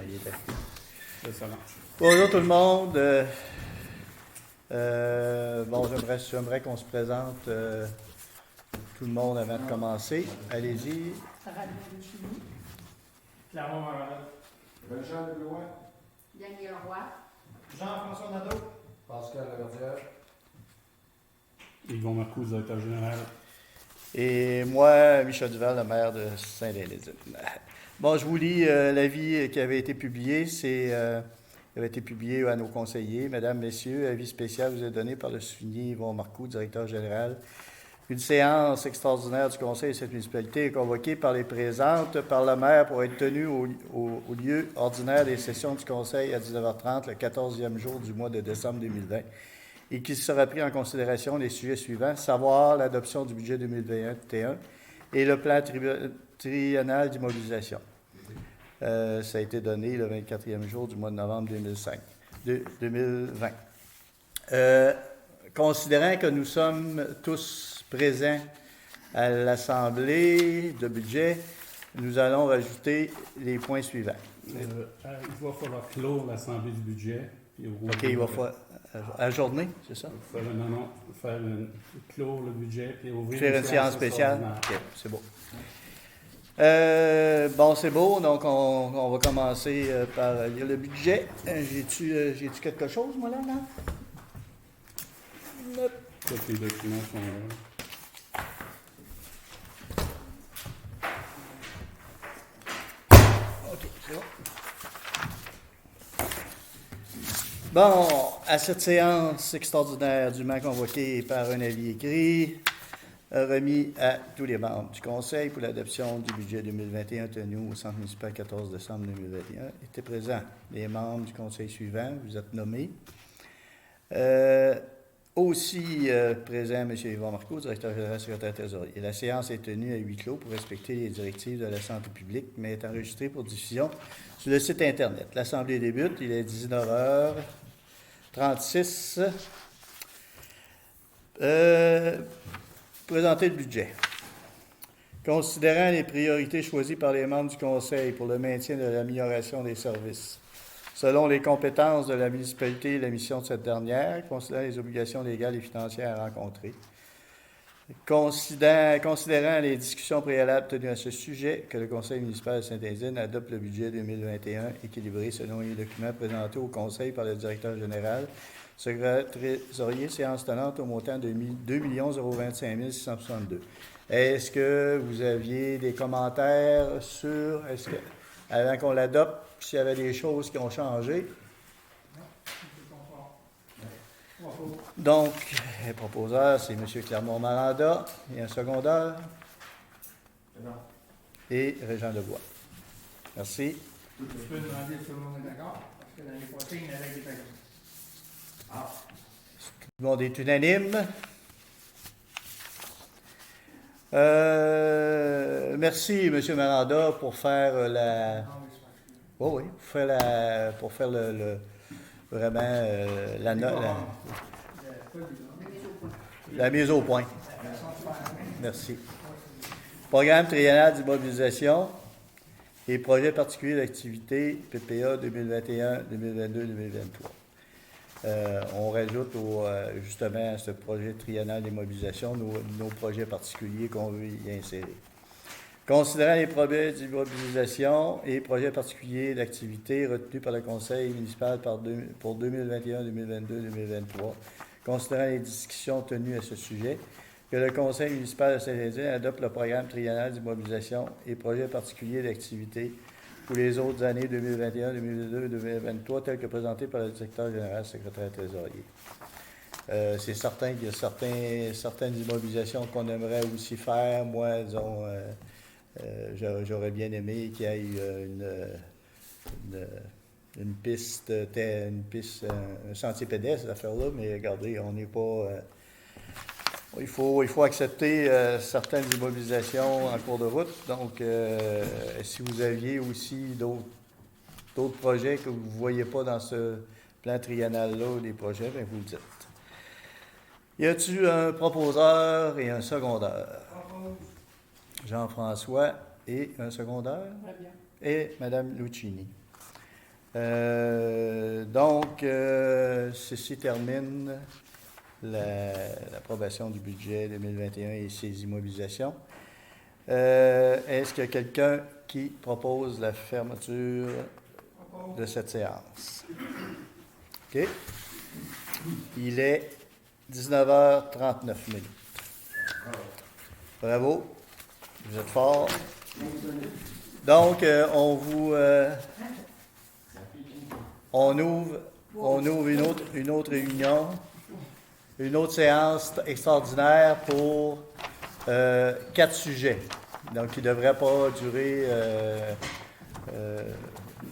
il est là. C'est ça. Bonjour tout le monde. Bon, j'aimerais qu'on se présente tout le monde avant de commencer. Allez-y. Sarah Chili, Clermont Margaret. Jean Leblois. Daniel Roy, Jean-François Nadeau. Pascal Laverdière. Yvon Marcoux, directeur général. Et moi, Michel Duval, le maire de Saint-Lézine. Bon, je vous lis l'avis qui avait été publié. Il avait été publié à nos conseillers. Mesdames, Messieurs, avis spécial vous est donné par le souligné Yvon Marcoux, directeur général. Une séance extraordinaire du conseil de cette municipalité est convoquée par les présentes par le maire pour être tenue au lieu ordinaire des sessions du conseil à 19h30 le 14e jour du mois de décembre 2020 et qu'il sera pris en considération les sujets suivants, savoir l'adoption du budget 2021 et le plan triennal d'immobilisation. Ça a été donné le 24e jour du mois de novembre 2020. Considérant que nous sommes tous présents à l'Assemblée de budget, nous allons rajouter les points suivants. Il va falloir clore l'Assemblée du budget. Puis OK, il va falloir ajourner, c'est ça? Clore le budget puis ouvrir Faire une séance spéciale? OK, c'est beau. Bon, c'est beau. Donc, on va commencer par lire le budget. J'ai-tu quelque chose, moi, là? Nope. Tous les documents sont là. OK, c'est bon. Bon, à cette séance extraordinaire dûment convoquée par un avis écrit, remis à tous les membres du Conseil pour l'adoption du budget 2021 tenu au Centre municipal 14 décembre 2021, étaient présents les membres du Conseil suivant, vous êtes nommés. Aussi présent, M. Yvon Marcoux, directeur général, secrétaire trésorier. La séance est tenue à huis clos pour respecter les directives de la santé publique, mais est enregistrée pour diffusion sur le site Internet. L'Assemblée débute, il est 19h36. Présenter le budget. Considérant les priorités choisies par les membres du Conseil pour le maintien de l'amélioration des services, selon les compétences de la municipalité et la mission de cette dernière, considérant les obligations légales et financières à rencontrer, considérant les discussions préalables tenues à ce sujet, que le Conseil municipal de Saint-Étienne adopte le budget 2021 équilibré selon les documents présentés au Conseil par le directeur général, secrétaire trésorier, séance tenante au montant de 2 025 662. Est-ce que vous aviez des commentaires sur, avant qu'on l'adopte, s'il y avait des choses qui ont changé? Donc, le proposeur, c'est M. Clermont-Maranda et un secondaire. Et Régent Lebois. Merci. Je peux demander si tout le monde est d'accord, parce que l'année prochaine, il y avait des paiements. Tout le monde est unanime. Merci, M. Maranda, pour faire la... Oh oui, pour faire vraiment la mise au point. Merci. Programme triennal d'immobilisation et projet particulier d'activité PPA 2021, 2022, 2023. On rajoute justement à ce projet triennal d'immobilisation nos projets particuliers qu'on veut y insérer. Considérant les projets d'immobilisation et projets particuliers d'activité retenus par le Conseil municipal pour 2021, 2022, 2023, considérant les discussions tenues à ce sujet, que le Conseil municipal de Saint-Étienne adopte le programme triennal d'immobilisation et projets particuliers d'activité pour les autres années 2021, 2022 et 2023, tel que présenté par le directeur général, secrétaire trésorier. C'est certain qu'il y a certaines immobilisations qu'on aimerait aussi faire. Moi, disons, j'aurais bien aimé qu'il y ait une piste, un sentier pédestre, cette affaire-là, mais regardez, on n'est pas... il faut accepter certaines immobilisations en cours de route. Donc, si vous aviez aussi d'autres projets que vous ne voyez pas dans ce plan triennal-là, des projets, bien, vous le dites. Y a-t-il un proposeur et un secondaire? Jean-François et un secondaire? Et Mme Lucchini. Ceci termine l'approbation du budget 2021 et ses immobilisations. Est-ce qu'il y a quelqu'un qui propose la fermeture de cette séance? OK. Il est 19h39 minutes. Bravo. Vous êtes forts. Donc, on ouvre une autre réunion, une autre séance extraordinaire pour 4 sujets. Donc, qui ne devrait pas durer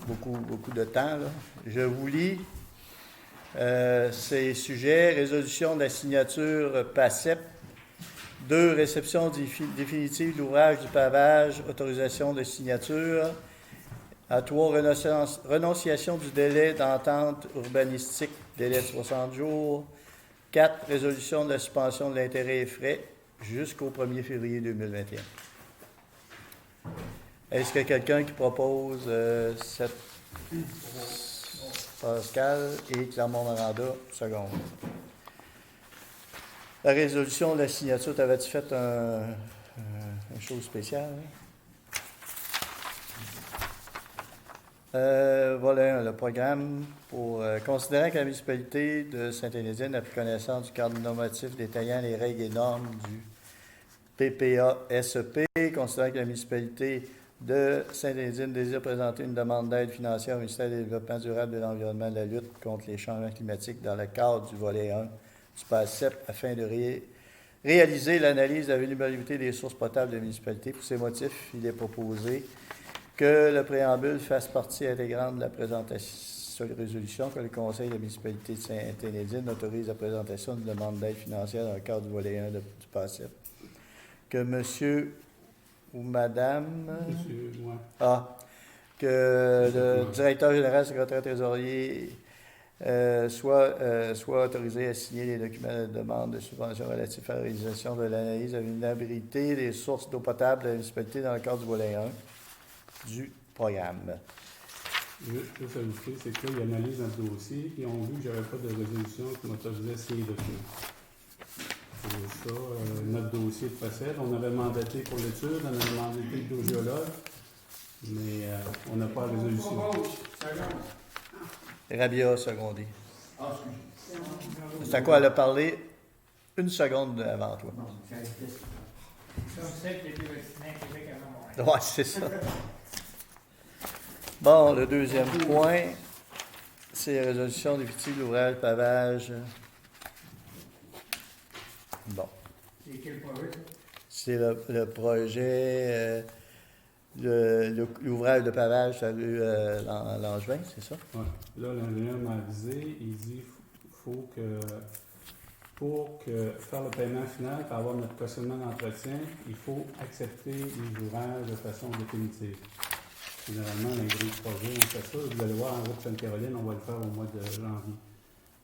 beaucoup de temps, là. Je vous lis ces sujets. Résolution de la signature PACEP. 2. Réception définitive de l'ouvrage du pavage. Autorisation de signature. À 3. Renonciation du délai d'entente urbanistique. Délai de 60 jours. 4. Résolution de la suspension de l'intérêt et frais jusqu'au 1er février 2021. Est-ce qu'il y a quelqu'un qui propose cette Pascal et Clermont-Noranda, seconde. La résolution de la signature, t'avais-tu fait une chose spéciale? Voilà le programme pour considérant que la municipalité de Sainte-Énédienne a pris connaissance du cadre normatif détaillant les règles et normes du PPA-SEP, considérant que la municipalité de Sainte-Énédienne désire présenter une demande d'aide financière au ministère du Développement durable de l'Environnement et de la lutte contre les changements climatiques dans le cadre du volet 1 du PACEP afin de réaliser l'analyse de la vulnérabilité des sources potables de la municipalité. Pour ces motifs, il est proposé que le préambule fasse partie intégrante de la présentation de résolution, que le Conseil de la municipalité de Sainte-Énédienne autorise la présentation d'une demande d'aide financière dans le cadre du volet 1 du PACEP. Que monsieur ou madame... Monsieur, ouais. Que le directeur général, secrétaire trésorier soit autorisé à signer les documents de demande de subvention relatifs à la réalisation de l'analyse de la vulnérabilité des sources d'eau potable de la municipalité dans le cadre du volet 1 du programme. Juste ajouter, c'est que là, ils analysent notre dossier et ont vu que j'avais pas de résolution qui m'autorisait à signer les documents. C'est ça, notre dossier de PACEP. On avait mandaté pour l'étude, on avait mandaté le géologue, mais on n'a pas la résolution. Rabia, secondé. C'est à quoi elle a parlé une seconde avant toi. Comme celle qui était destinée à Québec avant Montréal. Ouais, c'est ça. Bon, le deuxième point, c'est la résolution définitive de l'ouvrage pavage. Bon. C'est quel projet? C'est le projet, l'ouvrage de pavage, ça a eu Langevin, c'est ça? Ouais. Là, l'ingénieur m'a avisé, il dit faut que pour faire le paiement final, pour avoir notre cautionnement d'entretien, il faut accepter les ouvrages de façon définitive. Généralement, dans les gros projets, on fait ça. Vous allez voir en route Sainte-Caroline, on va le faire au mois de janvier.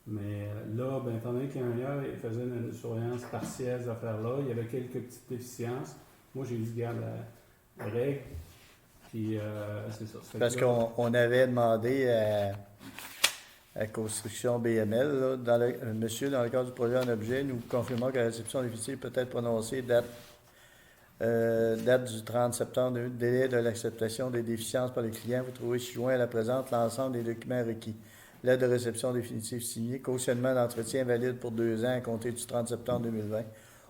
Mais là, étant donné que l'ingénieur faisait une surveillance partielle de cette affaire-là, il y avait quelques petites déficiences. Moi, j'ai dit, regarde la règle, puis c'est ça. Parce qu'on avait demandé à Construction BML, là, monsieur, dans le cadre du projet en objet, nous confirmons que la réception définitive peut être prononcée date du 30 septembre, délai de l'acceptation des déficiences par les clients. Vous trouvez joint à la présente l'ensemble des documents requis. L'aide de réception définitive signée, cautionnement d'entretien valide pour 2 ans à compter du 30 septembre 2020,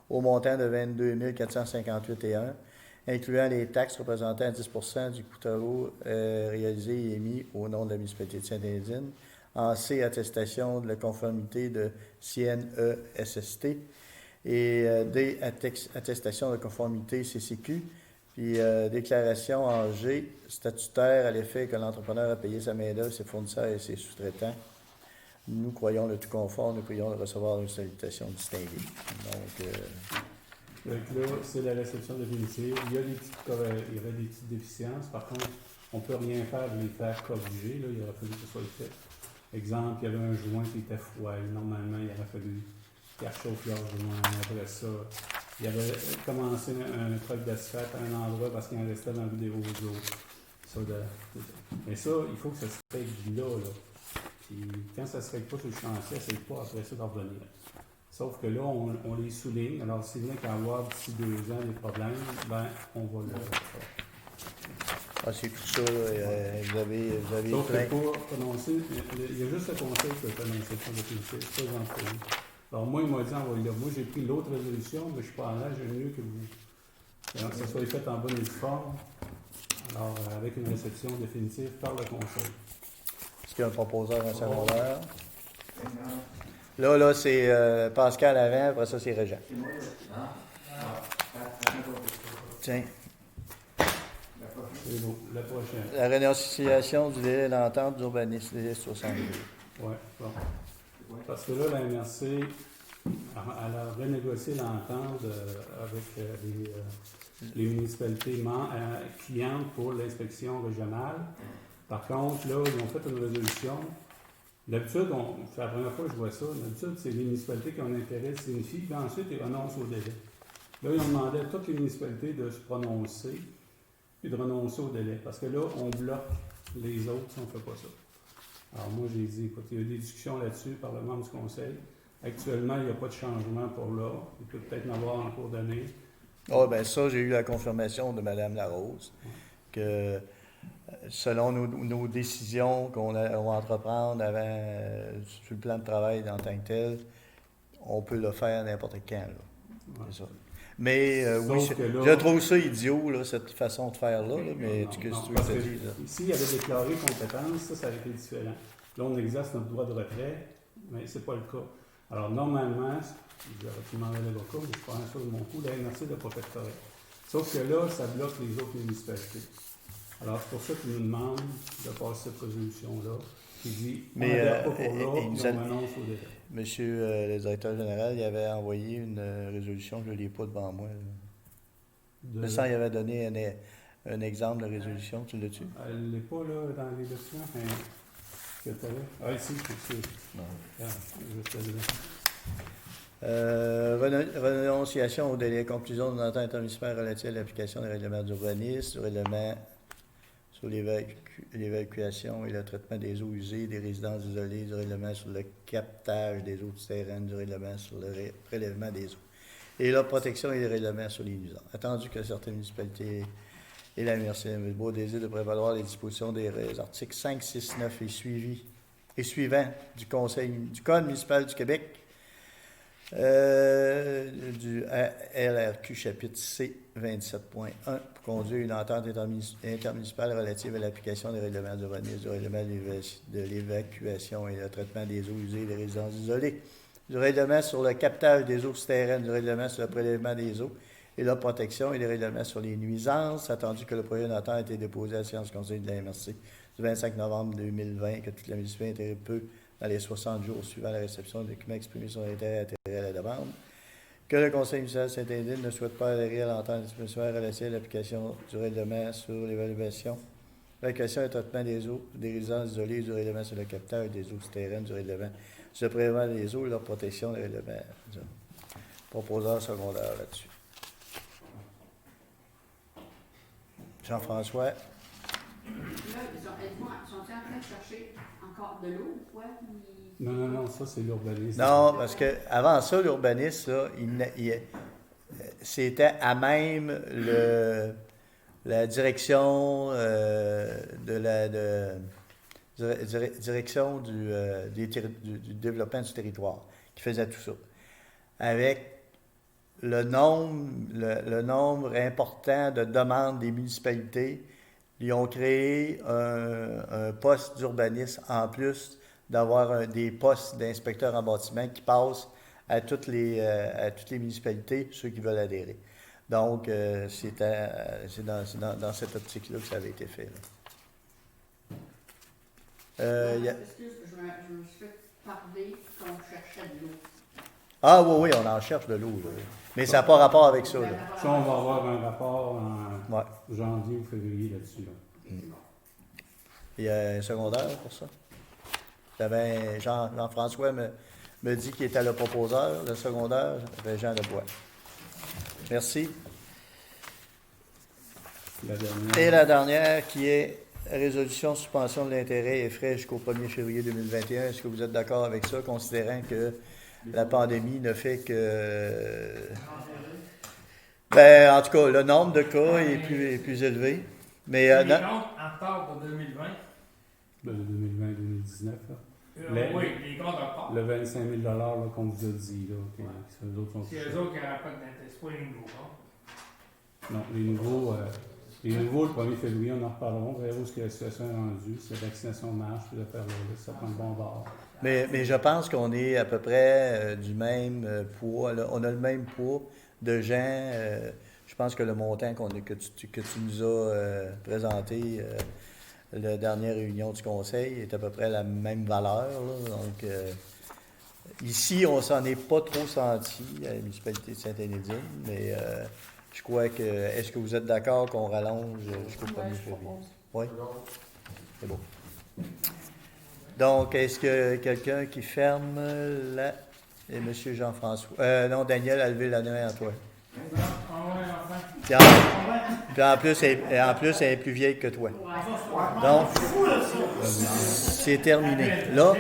au montant de 22 458,1, incluant les taxes représentant 10 du coût de travaux réalisé et émis au nom de la municipalité de Sainte-Énédienne, en C, attestation de la conformité de CNESST, et D, attestation de conformité CCQ, puis déclaration en G, statutaire à l'effet que l'entrepreneur a payé sa main-d'œuvre, ses fournisseurs et ses sous-traitants. Nous croyons le tout conforme, nous prions de recevoir une salutation distinguée. Donc là, c'est la réception définitive. Il y avait des petites déficiences. Par contre, on ne peut rien faire de les faire corriger. Là, il aurait fallu que ce soit fait. Exemple, il y avait un joint qui était froid. Normalement, il aurait fallu qu'il réchauffe leur joint. Après ça, il avait commencé un truc d'asphalte à un endroit parce qu'il en restait dans le rue des Roseaux. c'est ça. Mais ça, il faut que ça se règle là. Puis quand ça se règle pas sur le chantier, essaye pas après ça d'en revenir. Sauf que là, on les souligne. Alors, s'il venait qu'à avoir d'ici 2 ans des problèmes, ben, on va le faire. Ah, c'est tout ça, là. Vous avez Sauf plein. que pour prononcer, il y a juste le conseil qui peut faire une exception définitive, c'est pas l'employé. Alors, moi, il m'a dit, envoyez-le. Moi, j'ai pris l'autre résolution, mais je suis pas en âge, j'aime mieux que vous. Que ça soit fait en bonne et due forme. Alors, avec une réception définitive par le conseil. Est-ce qu'il y a un proposeur en secondaire? Là, c'est Pascal avant, après ça, c'est Régent. Tiens. C'est beau. La prochaine. La renonciation du délai d'entente d'urbanisme, délai 62. Oui, bon. Parce que là, la MRC, elle a renégocié l'entente avec les municipalités clientes pour l'inspection régionale. Par contre, là, ils ont fait une résolution. D'habitude, c'est la première fois que je vois ça. D'habitude, c'est les municipalités qui ont un intérêt signifie, puis ensuite, ils renoncent au délai. Là, ils ont demandé à toutes les municipalités de se prononcer, puis de renoncer au délai. Parce que là, on bloque les autres si on ne fait pas ça. Alors moi, j'ai dit, écoute, il y a eu des discussions là-dessus par le membre du conseil. Actuellement, il n'y a pas de changement pour là. Il peut peut-être en avoir en cours d'année. Ah, bien ça, j'ai eu la confirmation de Mme Larose que selon nos décisions qu'on va entreprendre avant, sur le plan de travail en tant que tel, on peut le faire n'importe quand. Là. Ouais. C'est ça. Mais oui, là, je trouve ça idiot, là, cette façon de faire-là, là, mais non, ce que non, tu veux parce te que dire. Là. Ici, il y avait déclaré compétence, ça aurait été différent. Là, on exerce notre droit de retrait, mais ce n'est pas le cas. Alors, normalement, j'aurais pu demander à l'avocat, mais je prends ça de mon coup, la MRC n'a pas fait correct. Sauf que là, ça bloque les autres municipalités. Alors, c'est pour ça qu'ils nous demandent de passer cette résolution-là, qui dit on n'adhère pas pour là, puis on renonce au délai. Monsieur le directeur général, il avait envoyé une résolution, je ne l'ai pas devant moi. Le sang, il avait donné un exemple de résolution, tu l'as-tu? Elle n'est pas là dans les documents, mais que tu avais. Ah, ici, c'est sûr. Non. Ah, je te dis. Renonciation au délai. Conclusion d'une entente intermunicipale relative à l'application des règlements d'urbanisme, du règlement sur l'évacuation et le traitement des eaux usées, des résidences isolées, du règlement sur le captage des eaux souterraines, du règlement sur le prélèvement des eaux, et la protection et les règlements sur les nuisances. Attendu que certaines municipalités et la MRC Vilbois désirent de prévaloir les dispositions des articles 5, 6, 9 et suivants du Code municipal du Québec, du LRQ chapitre C 27.1 pour conduire une entente intermunicipale relative à l'application des règlements d'urbanisme, du règlement de l'évacuation et le traitement des eaux usées et des résidences isolées, du règlement sur le captage des eaux souterraines, du règlement sur le prélèvement des eaux et la protection et des règlements sur les nuisances, attendu que le projet d'entente a été déposé à la séance du Conseil de la MRC du 25 novembre 2020, que toute la municipalité peut, dans les 60 jours suivant la réception du document, exprimer son intérêt à adhérer à la demande, que le Conseil municipal Saint-Indine ne souhaite pas adhérer à l'entente municipale relative à l'application du règlement sur l'évaluation et le traitement des eaux, des résidences isolées, du règlement sur le captage des eaux souterraines, du règlement sur le prélèvement des eaux et leur protection des règlements. Proposeur secondaire là-dessus. Jean-François. Là, sont-ils en train de chercher encore de l'eau ou quoi? Non, ça c'est l'urbanisme. Non, parce que avant ça, l'urbanisme, là, c'était à même la direction direction du développement du territoire qui faisait tout ça. Avec le nombre important de demandes des municipalités, ils ont créé un poste d'urbanisme en plus d'avoir des postes d'inspecteurs en bâtiment qui passent à toutes les municipalités, ceux qui veulent adhérer. Donc, c'est dans cette optique-là que ça avait été fait. Excuse, je me suis fait parler qu'on cherchait de l'eau. Ah oui, on en cherche de l'eau. Là. Mais ça n'a pas rapport avec ça. Là. Ça, on va avoir un rapport en Ouais. janvier ou février là-dessus. Là. Il y a un secondaire pour ça. Jean-François me dit qu'il était le proposeur, le secondaire, Jean Lebois. Merci. La dernière. Et la dernière qui est résolution de suspension de l'intérêt et frais jusqu'au 1er février 2021. Est-ce que vous êtes d'accord avec ça, considérant que la pandémie ne fait que... Ben, en tout cas, le nombre de cas est plus élevé. Mais Les non, comptes en retard pour 2020. De 2020-2019, là. Oui, les comptes en retard. Le 25 000 là, qu'on vous a dit, là, que les autres sont C'est touchés. eux autres qui rapportent d'intérêt, c'est pas les nouveaux comptes. Non, les nouveaux, le 1er février, on en reparlerons. On verra où est-ce que la situation est rendue. Si la vaccination marche, puis affaires-là, ça prend le bon bord. mais je pense qu'on est à peu près du même poids. Là. On a le même poids de gens. Je pense que le montant que tu nous as présenté la dernière réunion du conseil est à peu près la même valeur. Là. Donc, ici, on s'en est pas trop senti à la municipalité de Saint-Énédine, mais je crois que... Est-ce que vous êtes d'accord qu'on rallonge jusqu'au 1er février? Oui? C'est beau. Donc, est-ce que quelqu'un qui ferme la... Et M. Jean-François... non, Daniel a levé la main à toi. Puis en plus, elle est plus vieille que toi. Donc, c'est terminé. Là,